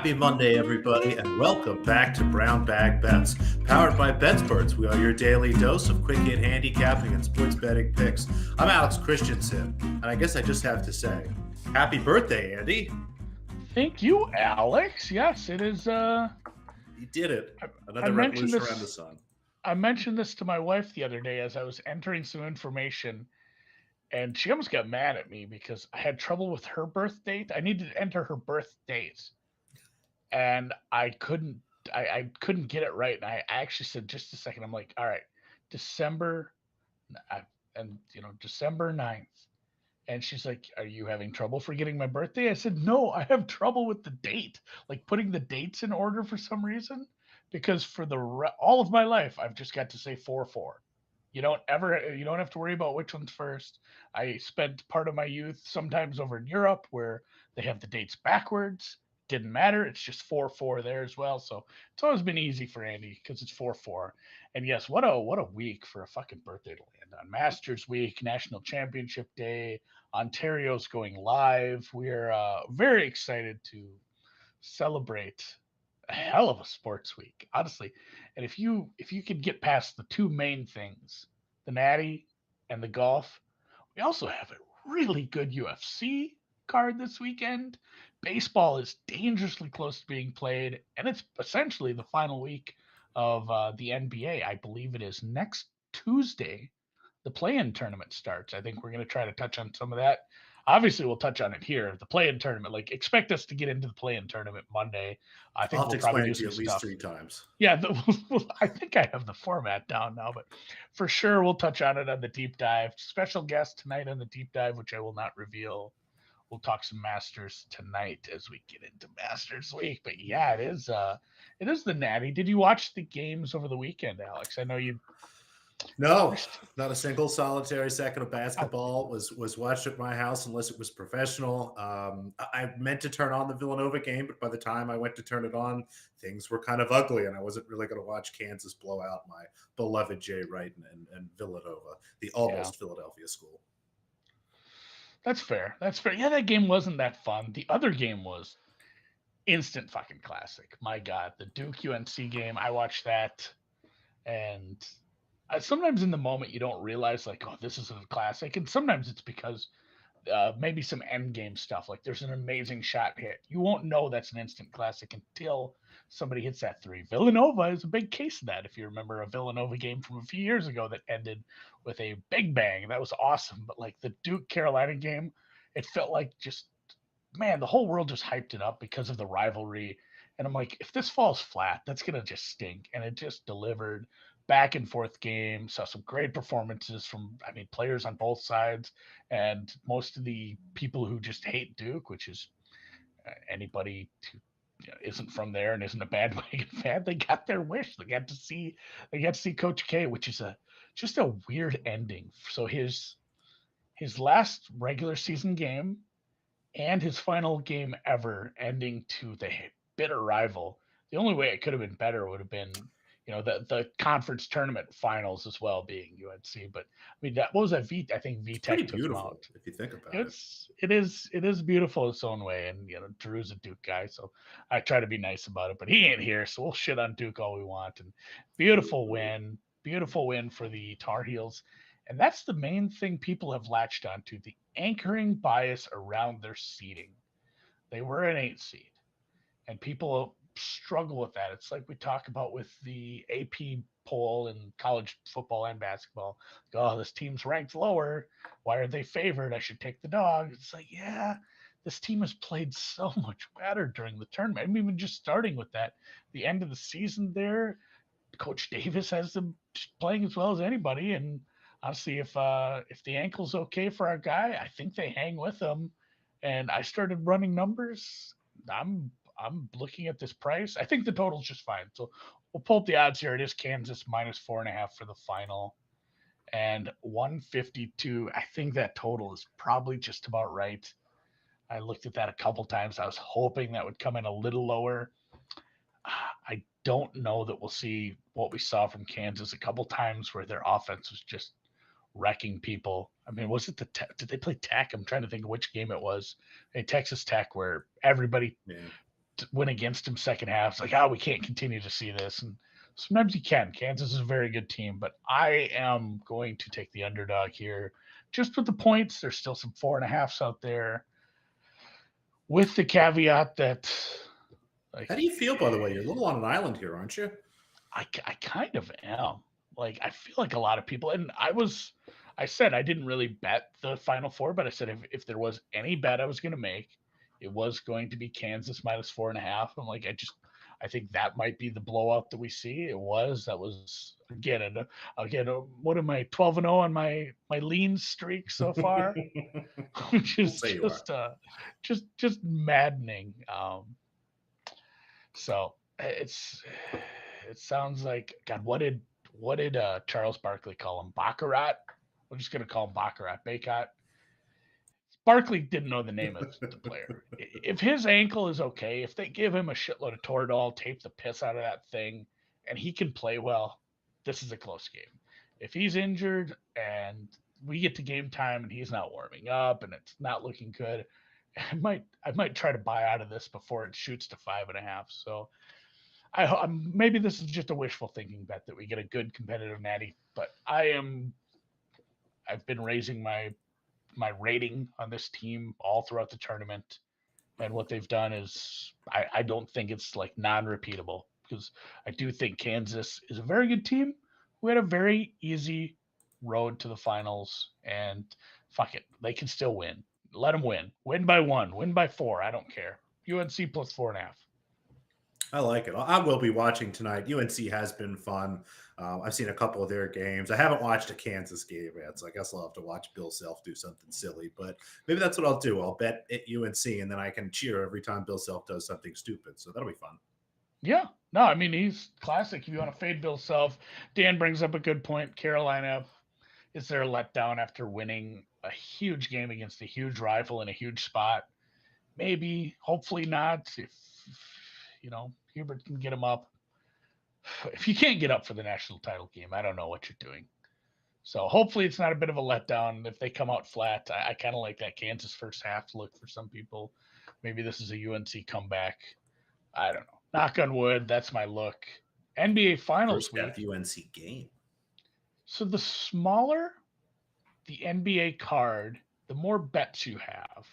Happy Monday, everybody, and welcome back to Brown Bag Bets. Powered by BetSperts, we are your daily dose of quick hit handicapping and sports betting picks. I'm Alex Christensen, and I guess I just have to say, happy birthday, Andy. Thank you, Alex. Yes, it is. You did it. I Another mentioned revolution around the this. sun. I mentioned this to my wife the other day as I was entering some information, and she almost got mad at me because I had trouble with her birth date. I needed to enter her birth date, and I couldn't. I couldn't get it right, and I actually said just a second. I'm like, all right, December, I, and December 9th. And she's like, "Are you having trouble forgetting my birthday?" I said, "No, I have trouble with the date, like putting the dates in order for some reason, because for all of my life, I've just got to say 4-4. You don't have to worry about which one's first. I spent part of my youth sometimes over in Europe where they have the dates backwards. Didn't matter. It's just 4-4 there as well. So it's always been easy for Andy because it's 4-4. And yes, what a week for a fucking birthday to land on. Masters Week, National Championship Day, Ontario's going live. We're very excited to celebrate a hell of a sports week, honestly. And if you could get past the two main things, the Natty and the golf, we also have a really good UFC card this weekend. Baseball is dangerously close to being played, and it's essentially the final week of the NBA. I believe it is next Tuesday the play-in tournament starts. I think we're going to try to touch on some of that. Obviously, we'll touch on it here. The play-in tournament, like expect us to get into the play-in tournament Monday. I I'll think have to we'll probably explain do it to you some at least stuff. 3 times. Yeah, I think I have the format down now, but for sure we'll touch on it on the deep dive. Special guest tonight on the deep dive, which I will not reveal. We'll talk some Masters tonight as we get into Masters week. But yeah, it is the Natty. Did you watch the games over the weekend, Alex? I know you. No, not a single solitary second of Oh, basketball was watched at my house unless it was professional. I meant to turn on the Villanova game, but by the time I went to turn it on, things were kind of ugly, and I wasn't really going to watch Kansas blow out my beloved Jay Wright and Villanova, the yeah, almost Philadelphia school. that's fair. That's fair. Yeah, that game wasn't that fun. The other game was instant fucking classic. My God, the Duke UNC game. I watched that, and sometimes in the moment you don't realize like, oh, this is a classic, and sometimes it's because maybe some end game stuff. Like there's an amazing shot hit. You won't know that's an instant classic until somebody hits that three. Villanova is a big case of that. If you remember a Villanova game from a few years ago that ended with a big bang, that was awesome. But like the Duke Carolina game, it felt like just man, the whole world just hyped it up because of the rivalry. And I'm like, if this falls flat, that's gonna just stink. And it just delivered back and forth game. Saw some great performances from, I mean, players on both sides, and most of the people who just hate Duke, which is anybody who isn't from there and isn't a bandwagon fan. They got their wish. They got to see Coach K, which is a just a weird ending. So his last regular season game and his final game ever ending to the bitter rival. The only way it could have been better would have been, the conference tournament finals as well being UNC. But I mean, that what was that? I think It's pretty VTech took him beautiful out. if you think about it. It is beautiful its own way, and Drew's a Duke guy, so I try to be nice about it. But he ain't here, so we'll shit on Duke all we want. And beautiful win for the Tar Heels, and that's the main thing people have latched onto: the anchoring bias around their seeding. They were an 8 seed, and people struggle with that. It's like we talk about with the AP poll in college football and basketball. Oh, this team's ranked lower. Why are they favored? I should take the dog. It's like, yeah, this team has played so much better during the tournament. I mean, even just starting with that, the end of the season there, Coach Davis has them playing as well as anybody. And honestly, if the ankle's okay for our guy, I think they hang with him. And I started running numbers. I'm looking at this price. I think the total's just fine. So we'll pull up the odds here. It is Kansas minus 4.5 for the final, and 152. I think that total is probably just about right. I looked at that a couple times. I was hoping that would come in a little lower. I don't know that we'll see what we saw from Kansas a couple times where their offense was just wrecking people. I mean, was it did they play Tech? I'm trying to think of which game it was. Texas Tech, where everybody Yeah. went against him second half. It's like, we can't continue to see this. And sometimes you can. Kansas is a very good team, but I am going to take the underdog here. Just with the points, there's still some 4.5s out there. With the caveat that, like, How do you feel, by the way? You're a little on an island here, aren't you? I kind of am. Like, I feel like a lot of people, and I said I didn't really bet the Final Four, but I said if there was any bet I was going to make, it was going to be Kansas minus 4.5. I'm like, I think that might be the blowout that we see. That was again, what am I 12-0 on my lean streak so far, which We'll is say you are. just maddening. So it sounds like God. What did Charles Barkley call him? Baccarat. We're just gonna call him Baccarat. Baycott. Barkley didn't know the name of the player. If his ankle is okay, if they give him a shitload of Toradol, tape the piss out of that thing, and he can play well, this is a close game. If he's injured and we get to game time and he's not warming up and it's not looking good, I might try to buy out of this before it shoots to 5.5. So maybe this is just a wishful thinking bet that we get a good competitive natty, but I've been raising my rating on this team all throughout the tournament, and what they've done is I don't think it's like non-repeatable, because I do think Kansas is a very good team who had a very easy road to the finals, and fuck it, they can still win. Let them win by 1, win by 4. I don't care. UNC plus 4.5. I like it. I will be watching tonight. UNC has been fun. I've seen a couple of their games. I haven't watched a Kansas game yet, so I guess I'll have to watch Bill Self do something silly. But maybe that's what I'll do. I'll bet at UNC, and then I can cheer every time Bill Self does something stupid. So that'll be fun. Yeah. No, I mean, he's classic. If you want to fade Bill Self, Dan brings up a good point. Carolina, is there a letdown after winning a huge game against a huge rival in a huge spot? Maybe, hopefully not. If Hubert can get him up. If you can't get up for the national title game, I don't know what you're doing. So hopefully it's not a bit of a letdown. If they come out flat, I kind of like that Kansas first half look for some people. Maybe this is a UNC comeback. I don't know. Knock on wood, that's my look. NBA Finals First half week. UNC game. So the smaller the NBA card, the more bets you have.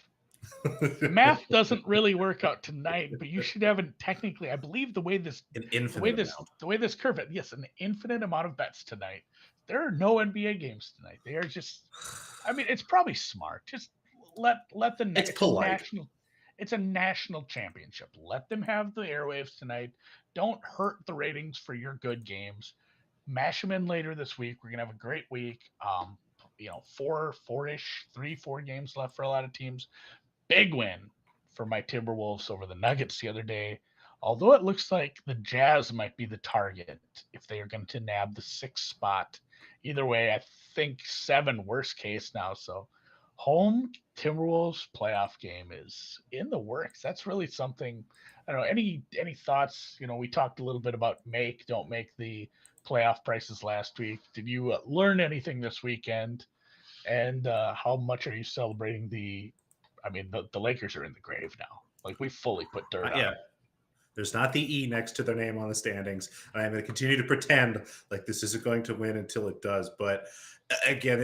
The math doesn't really work out tonight, but you should have technically, I believe An infinite amount. the way this curve, yes, an infinite amount of bets tonight. There are no NBA games tonight. They are just, I mean, it's probably smart. Just let the It's it's a polite. national championship. Let them have the airwaves tonight. Don't hurt the ratings for your good games. Mash them in later this week. We're gonna have a great week. Four-ish, 3-4 games left for a lot of teams. Big win for my Timberwolves over the Nuggets the other day. Although it looks like the Jazz might be the target if they are going to nab the 6th spot. Either way, I think 7 worst case now. So home Timberwolves playoff game is in the works. That's really something. I don't know. Any thoughts? We talked a little bit about don't make the playoff prices last week. Did you learn anything this weekend? And how much are you celebrating the Lakers are in the grave now. Like, we fully put dirt on Yeah. them. There's not the E next to their name on the standings. And I'm going to continue to pretend like this isn't going to win until it does. But again,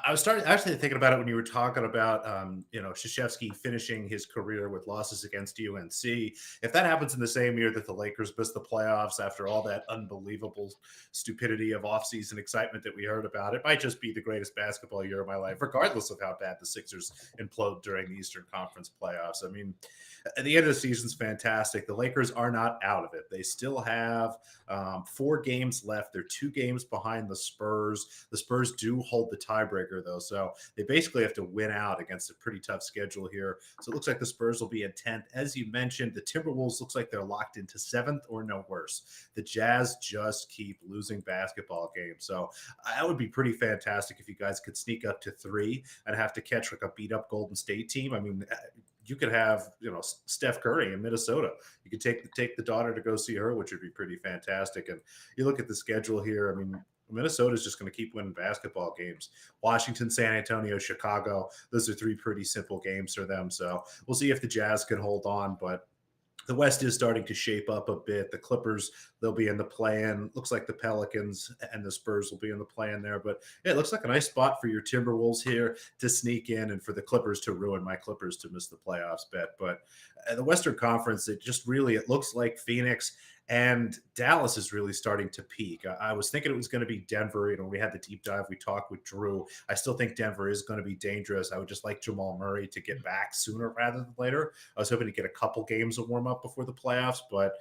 I was actually thinking about it when you were talking about, Krzyzewski finishing his career with losses against UNC. If that happens in the same year that the Lakers miss the playoffs after all that unbelievable stupidity of offseason excitement that we heard about, it might just be the greatest basketball year of my life, regardless of how bad the Sixers implode during the Eastern Conference playoffs. I mean, at the end of the season's fantastic. The Lakers are not out of it. They still have 4 games left. They're 2 games behind the Spurs. The Spurs do hold the tiebreaker, though, so they basically have to win out against a pretty tough schedule here. So it looks like the Spurs will be in 10th. As you mentioned, the Timberwolves looks like they're locked into 7th or no worse. The Jazz just keep losing basketball games. So that would be pretty fantastic if you guys could sneak up to 3 and have to catch like a beat-up Golden State team. I mean, you could have, Steph Curry in Minnesota. You could take the daughter to go see her, which would be pretty fantastic. And you look at the schedule here. I mean, Minnesota is just going to keep winning basketball games. Washington, San Antonio, Chicago. Those are 3 pretty simple games for them. So we'll see if the Jazz can hold on. But The West is starting to shape up a bit. The Clippers, they'll be in the play-in. Looks like the Pelicans and the Spurs will be in the play-in there. But yeah, it looks like a nice spot for your Timberwolves here to sneak in, and for the Clippers to ruin my Clippers to miss the playoffs bet. But the Western Conference, it looks like Phoenix and Dallas is really starting to peak. I was thinking it was going to be Denver. We had the deep dive. We talked with Drew. I still think Denver is going to be dangerous. I would just like Jamal Murray to get back sooner rather than later. I was hoping to get a couple games of warm up before the playoffs, but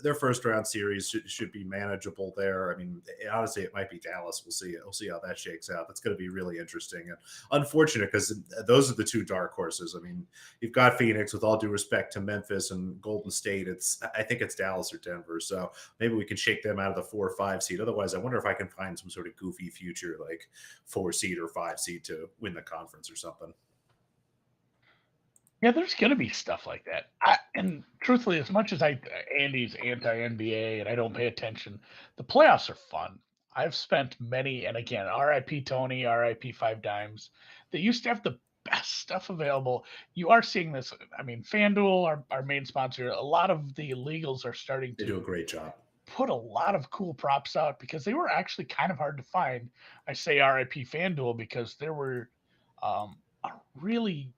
their first round series should be manageable there. I mean, honestly, it might be Dallas. We'll see. We'll see how that shakes out. That's going to be really interesting and unfortunate because those are the two dark horses. I mean, you've got Phoenix, with all due respect to Memphis and Golden State. I think it's Dallas or Denver. So maybe we can shake them out of the 4 or 5 seed. Otherwise, I wonder if I can find some sort of goofy future like 4 seed or 5 seed to win the conference or something. Yeah, there's going to be stuff like that. And truthfully, as much as Andy's anti NBA and I don't pay attention, the playoffs are fun. I've spent many, and again, RIP Tony, RIP Five Dimes. They used to have the best stuff available. You are seeing this. I mean, FanDuel, our main sponsor, a lot of the illegals are starting They do a to great job. put a lot of cool props out because they were actually kind of hard to find. I say RIP FanDuel because there were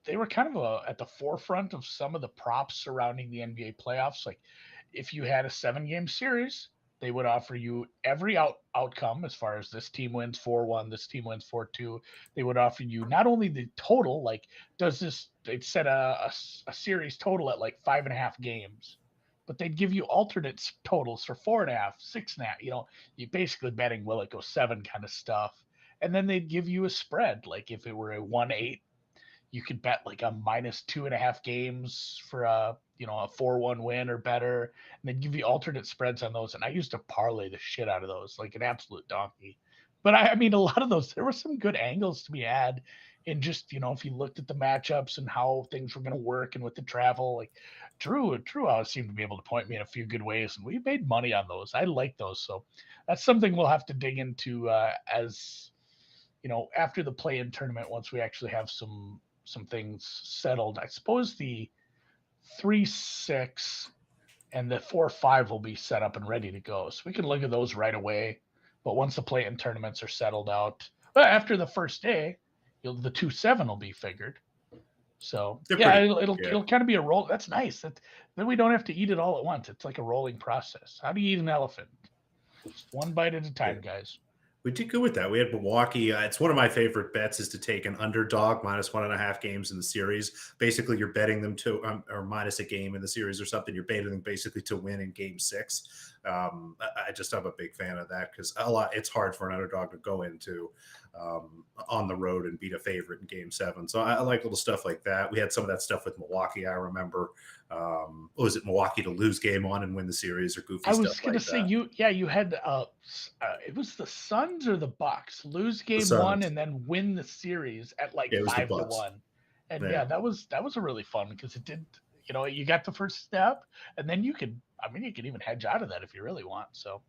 they were kind of at the forefront of some of the props surrounding the NBA playoffs. Like if you had a 7-game series, they would offer you every outcome as far as this team wins 4-1, this team wins 4-2. They would offer you not only the total, like they'd set a series total at like 5.5 games, but they'd give you alternate totals for 4.5, 6.5. You basically betting will it go 7 kind of stuff. And then they'd give you a spread. Like if it were a 1-8, you could bet like a minus 2.5 games for a 4-1 win or better. And they'd give you alternate spreads on those. And I used to parlay the shit out of those like an absolute donkey. But I mean, a lot of those, there were some good angles to be had in just, if you looked at the matchups and how things were going to work and with the travel, like Drew always seemed to be able to point me in a few good ways. And we made money on those. I like those. So that's something we'll have to dig into as, after the play-in tournament, once we actually have some things settled. I suppose the 3-6 and the 4-5 will be set up and ready to go. So we can look at those right away. But once the play-in tournaments are settled out, after the first day, the 2-7 will be figured. So They're yeah, pretty. Yeah. it'll kind of be a roll. That's nice. Then we don't have to eat it all at once. It's like a rolling process. How do you eat an elephant? Just one bite at a Yeah. time, guys. We did good with that. We had Milwaukee. It's one of my favorite bets is to take an underdog minus 1.5 games in the series. Basically, you're betting them to or minus a game in the series or something. You're betting them basically to win in Game 6. I'm a big fan of that because it's hard for an underdog to go into on the road and beat a favorite in Game 7. So I like little stuff like that. We had some of that stuff with Milwaukee. I remember. Was it Milwaukee to lose Game 1 and win the series or goofy I stuff was gonna like say that? you had it was the Suns or the Bucks lose The game one Suns. and then win the series at like Yeah, it was the five to Bucks. one. And Yeah. yeah, that was a really fun because it did, you got the first step and then you could even hedge out of that if you really want. So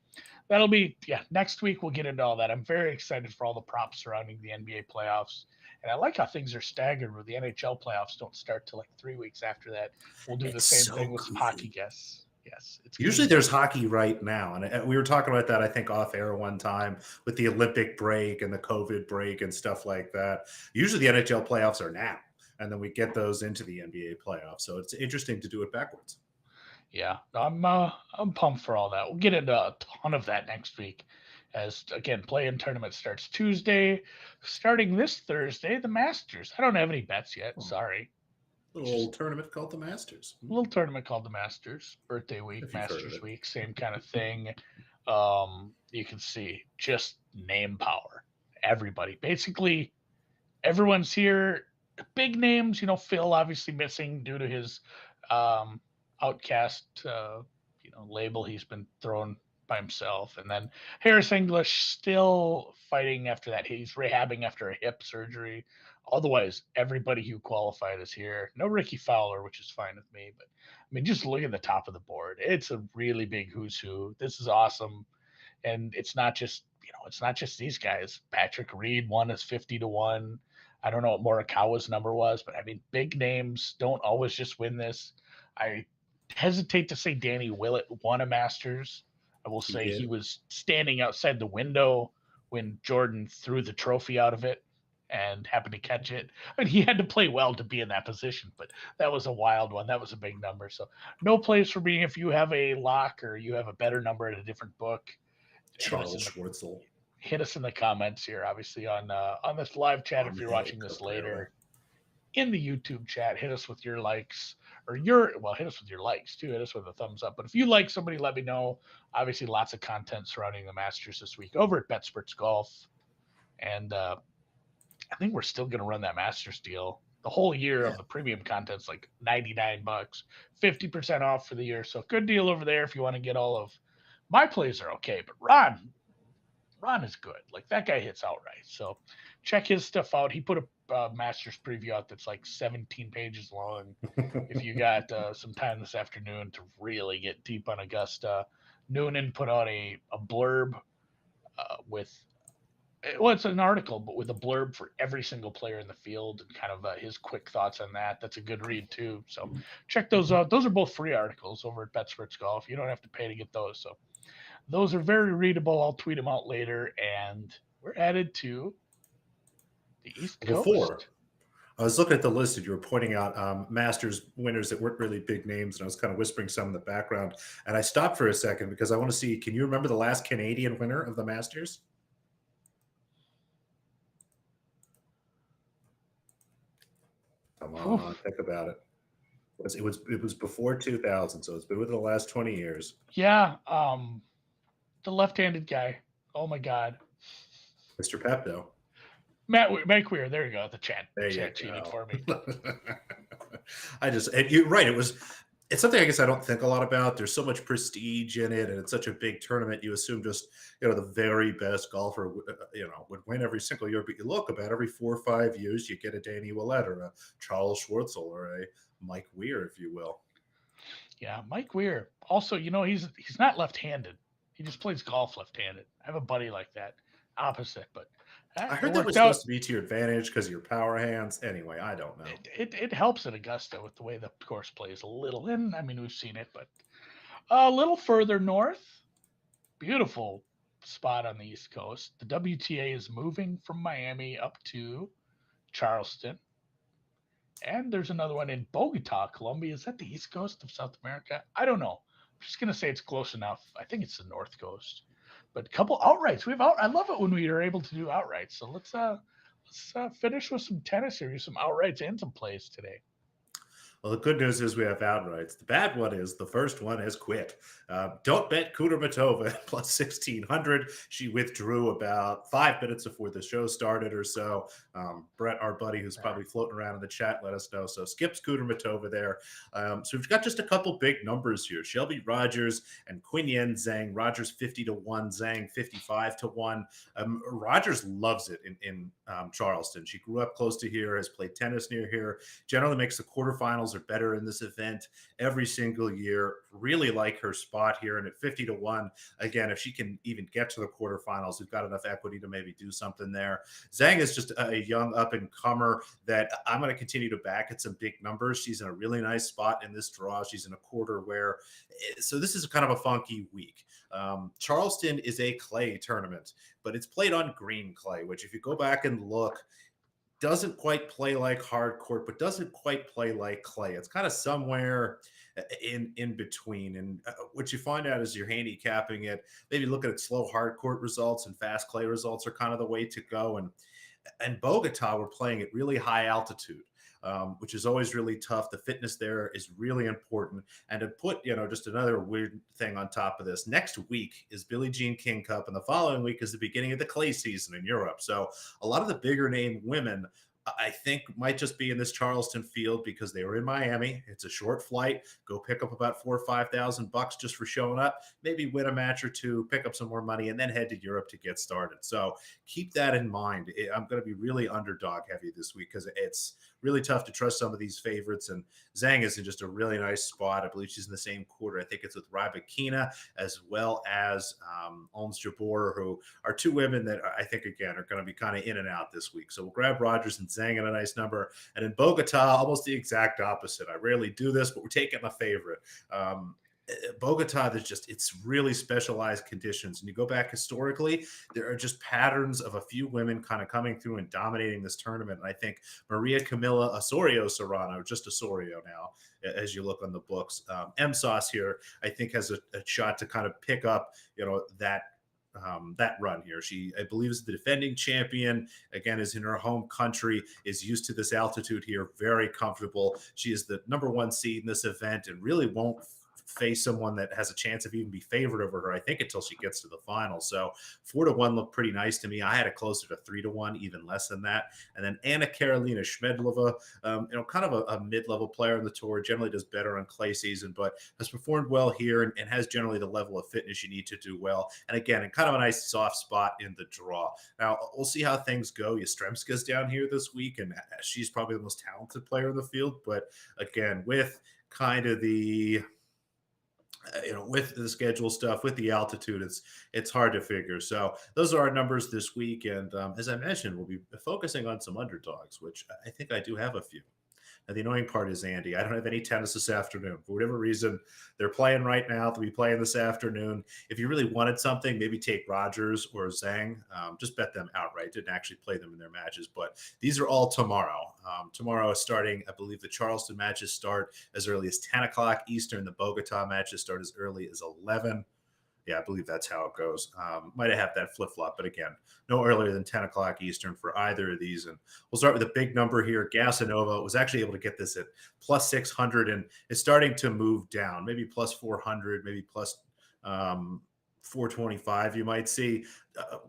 that'll be, yeah, next week we'll get into all that. I'm very excited for all the props surrounding the NBA playoffs. And I like how things are staggered where the NHL playoffs don't start till like 3 weeks after that. We'll do the It's same thing so with some hockey goofy. guests. Yes, it's going to Usually be there's fun. hockey right now. And we were talking about that, I think, off air one time with the Olympic break and the COVID break and stuff like that. Usually the NHL playoffs are now, and then we get those into the NBA playoffs. So it's interesting to do it backwards. Yeah, I'm pumped for all that. We'll get into a ton of that next week. As again, play-in tournament starts Tuesday, starting this Thursday. The Masters. I don't have any bets yet. Oh, Sorry. little Just old tournament called the Masters. a little tournament called the Masters. Birthday week, If you've heard of Masters it. week, same kind of thing. You can see just name power. Everybody, basically, everyone's here. Big names, Phil obviously missing due to his um, outcast, label. He's been thrown by himself, and then Harris English still fighting after that. He's rehabbing after a hip surgery. Otherwise, everybody who qualified is here. No Ricky Fowler, which is fine with me. But I mean, just look at the top of the board. It's a really big who's who. This is awesome, and it's not just these guys. Patrick Reed won as 50-1. I don't know what Morikawa's number was, but I mean, big names don't always just win this. I hesitate to say Danny Willett won a Masters. I will He say he did. was standing outside the window when Jordan threw the trophy out of it and happened to catch it. I mean, he had to play well to be in that position, but that was a wild one. That was a big number. So, no place for me. If you have a lock or you have a better number at a different book, hit us Charles in the Schwartzel, comments here. Obviously on this live chat. If you're Manuel watching this Cabrera. later, in the YouTube chat, hit us with your likes or your well, hit us with your likes too. Hit us with a thumbs up. But if you like somebody, let me know. Obviously, lots of content surrounding the Masters this week over at BetSports Golf, and I think we're still going to run that Masters deal. The whole year Yeah. of the premium content's like $99, 50% off for the year. So good deal over there if you want to get all of my plays are okay, but Ron is good. Like that guy hits outright. So check his stuff out. He put a Masters preview out that's like 17 pages long. If you got some time this afternoon to really get deep on Augusta, Noonan put out a blurb with well, it's an article, but with a blurb for every single player in the field and kind of his quick thoughts on that. That's a good read too. So check those out. Those are both free articles over at BetSports Golf. You don't have to pay to get those. So those are very readable. I'll tweet them out later. And we're added to the East Before Coast. I was looking at the list and you were pointing out Masters winners that weren't really big names, and I was kind of whispering some in the background. And I stopped for a second because I want to see. Can you remember the last Canadian winner of the Masters? Come on, Oof. think about it. It was before 2000, so it's been within the last 20 years. Yeah. The left-handed guy. Oh my God. Mr. Pepto. Matt Queer. There you go. The There you chat cheated for me. go. And you're right. It's something I guess I don't think a lot about. There's so much prestige in it, and it's such a big tournament. You assume just the very best golfer would win every single year. But you look about every 4 or 5 years, you get a Danny Willett or a Charles Schwartzel or a Mike Weir, if you will. Yeah, Mike Weir. Also, he's not left-handed. He just plays golf left-handed. I have a buddy like that, opposite, but I it heard that was worked out. supposed to be to your advantage because of your power hands. Anyway, I don't know. It helps at Augusta with the way the course plays a little. And I mean, we've seen it, but a little further north, beautiful spot on the East Coast. The WTA is moving from Miami up to Charleston, and there's another one in Bogota, Colombia. Is that the East Coast of South America? I don't know. I'm just gonna say it's close enough. I think it's the North Coast. But a couple outrights. We have out. I love it when we are able to do outrights. So let's finish with some tennis here, some outrights and some plays today. Well, the good news is we have outrights. The bad one is the first one has quit. Don't bet Kudermetova plus 1,600. She withdrew about 5 minutes before the show started or so. Brett, our buddy who's probably floating around in the chat, let us know. So skips Kudermetova there. So we've got just a couple big numbers here. Shelby Rogers and Quinyen Zhang. Rogers 50-1, Zhang 55-1. Rogers loves it in Charleston. She grew up close to here, has played tennis near here, generally makes the quarterfinals are better in this event every single year. Really like her spot here. And at 50-1, again, if she can even get to the quarterfinals, we've got enough equity to maybe do something there. Zhang is just a young up and comer that I'm going to continue to back at some big numbers. She's in a really nice spot in this draw. She's in a quarter where, so this is kind of a funky week. Charleston is a clay tournament, but it's played on green clay, which if you go back and look, doesn't quite play like hard court, but doesn't quite play like clay. It's kind of somewhere in between. And what you find out is you're handicapping it. Maybe looking at slow hard court results and fast clay results are kind of the way to go. And Bogota, we're playing at really high altitude. Which is always really tough. The fitness there is really important. And to put, just another weird thing on top of this, next week is Billie Jean King Cup, and the following week is the beginning of the clay season in Europe. So a lot of the bigger name women, I think, might just be in this Charleston field because they were in Miami. It's a short flight. Go pick up about $4,000 or $5,000 just for showing up. Maybe win a match or two, pick up some more money, and then head to Europe to get started. So keep that in mind. I'm going to be really underdog heavy this week because it's really tough to trust some of these favorites. And Zhang is in just a really nice spot. I believe she's in the same quarter. I think it's with Rybakina as well as Ons Jabeur, who are two women that I think, again, are going to be kind of in and out this week. So we'll grab Rogers and Zhang Zhang at a nice number. And in Bogota, almost the exact opposite. I rarely do this, but we're taking a favorite. Bogota, it's really specialized conditions. And you go back historically, there are just patterns of a few women kind of coming through and dominating this tournament. And I think Maria Camila Osorio Serrano, just Osorio now, as you look on the books, MSauce here, I think has a shot to kind of pick up, that run here. She, I believe, is the defending champion. Again, is in her home country, is used to this altitude here, very comfortable. She is the number one seed in this event and really won't face someone that has a chance of even be favored over her, I think, until she gets to the final. So 4-1 looked pretty nice to me. I had it closer to 3-1, even less than that. And then Anna Karolina Schmedlova, kind of a mid-level player on the tour, generally does better on clay season, but has performed well here and has generally the level of fitness you need to do well. And again, in kind of a nice soft spot in the draw. Now, we'll see how things go. Yastrzemska's down here this week, and she's probably the most talented player in the field. But again, with kind of with the schedule stuff, with the altitude, it's hard to figure. So those are our numbers this week, and as I mentioned, we'll be focusing on some underdogs, which I think I do have a few. Now, the annoying part is, Andy, I don't have any tennis this afternoon. For whatever reason, they're playing right now. They'll be playing this afternoon. If you really wanted something, maybe take Rogers or Zhang. Just bet them outright. Didn't actually play them in their matches, but these are all tomorrow. Tomorrow is starting, I believe the Charleston matches start as early as 10 o'clock Eastern. The Bogota matches start as early as 11. Yeah, I believe that's how it goes. Might have had that flip flop, but again, no earlier than 10 o'clock Eastern for either of these. And we'll start with a big number here. Gasanova was actually able to get this at plus 600 and is starting to move down, maybe plus 400, maybe plus 425. You might see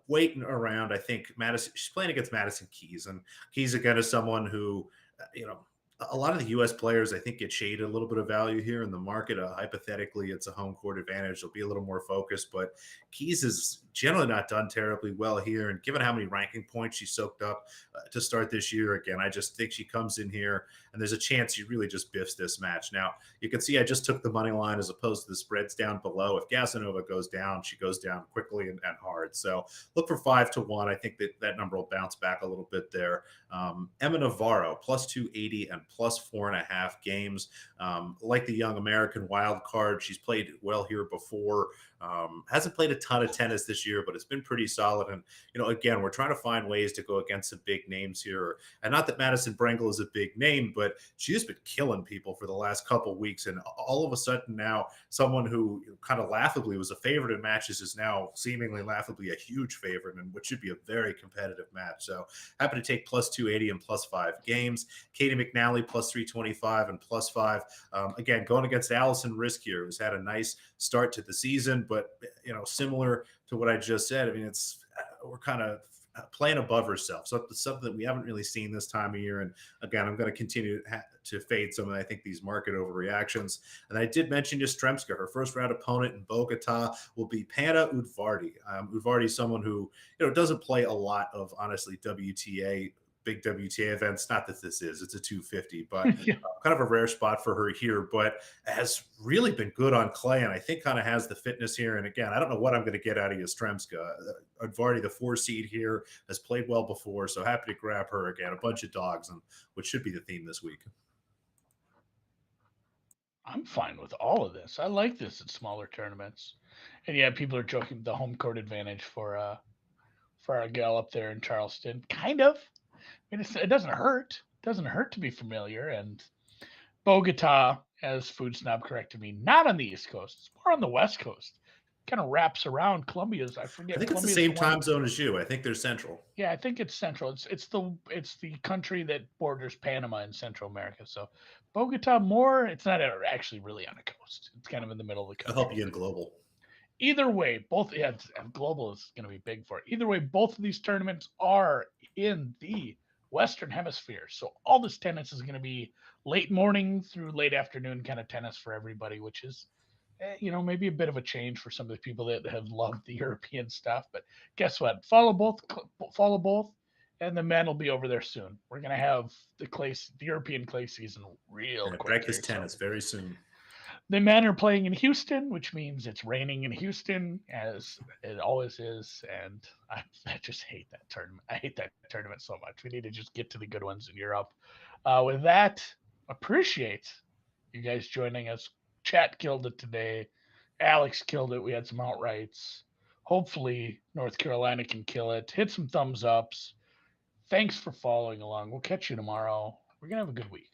waiting around. I think Madison, she's playing against Madison Keys, and Keys again is someone who, a lot of the U.S. players, I think, get shaded a little bit of value here in the market. Hypothetically, it's a home court advantage. They'll be a little more focused, but Keys is generally not done terribly well here. And given how many ranking points she soaked up to start this year, again, I just think she comes in here and there's a chance she really just biffs this match. Now, you can see I just took the money line as opposed to the spreads down below. If Gasanova goes down, she goes down quickly and hard. So look for 5-1. I think that number will bounce back a little bit there. Emma Navarro, plus 280 and plus 4.5 games. Like the young American wild card, she's played well here before. Hasn't played a ton of tennis this year, but it's been pretty solid. And, again, we're trying to find ways to go against some big names here. And not that Madison Brengle is a big name, but she has been killing people for the last couple of weeks. And all of a sudden now, someone who kind of laughably was a favorite in matches is now seemingly laughably a huge favorite in what should be a very competitive match. So happy to take plus 280 and plus 5 games. Katie McNally, plus 325 and plus 5. Again, going against Allison Risk here, who's had a nice start to the season, but similar to what I just said, I mean, we're kind of playing above herself. So it's something that we haven't really seen this time of year. And again, I'm going to continue to fade some of, I think, these market overreactions. And I did mention Yastrzemska. Her first round opponent in Bogota will be Panna Udvardy. Udvardy is someone who, doesn't play a lot of, honestly, big WTA events. Not that this is, it's a 250, but Yeah. kind of a rare spot for her here, but has really been good on clay. And I think kind of has the fitness here. And again, I don't know what I'm going to get out of Yastrzemska. Udvardy, the 4 seed here, has played well before. So happy to grab her again. A bunch of dogs, and which should be the theme this week. I'm fine with all of this. I like this at smaller tournaments. And yeah, people are joking the home court advantage for our gal up there in Charleston. Kind of. I mean, it doesn't hurt. It doesn't hurt to be familiar. And Bogota, as Food Snob corrected me, not on the East Coast. It's more on the West Coast. Kind of wraps around Columbia's. I I forget. think it's the Columbia's same the one. time zone as you. I think they're central. Yeah, I think it's central. It's the country that borders Panama in Central America. So Bogota more. It's not actually really on the coast. It's kind of in the middle of the I'll country. help you in global. Either way, both global is going to be big for it. Either way, both of these tournaments are in the Western Hemisphere, so all this tennis is going to be late morning through late afternoon kind of tennis for everybody, which is, maybe a bit of a change for some of the people that have loved the European stuff. But guess what? Follow both, and the men will be over there soon. We're going to have the European clay season real Yeah, quick practice here. So tennis very soon. The men are playing in Houston, which means it's raining in Houston, as it always is. And I just hate that tournament. I hate that tournament so much. We need to just get to the good ones in Europe. With that, appreciate you guys joining us. Chat killed it today. Alex killed it. We had some outrights. Hopefully, North Carolina can kill it. Hit some thumbs ups. Thanks for following along. We'll catch you tomorrow. We're going to have a good week.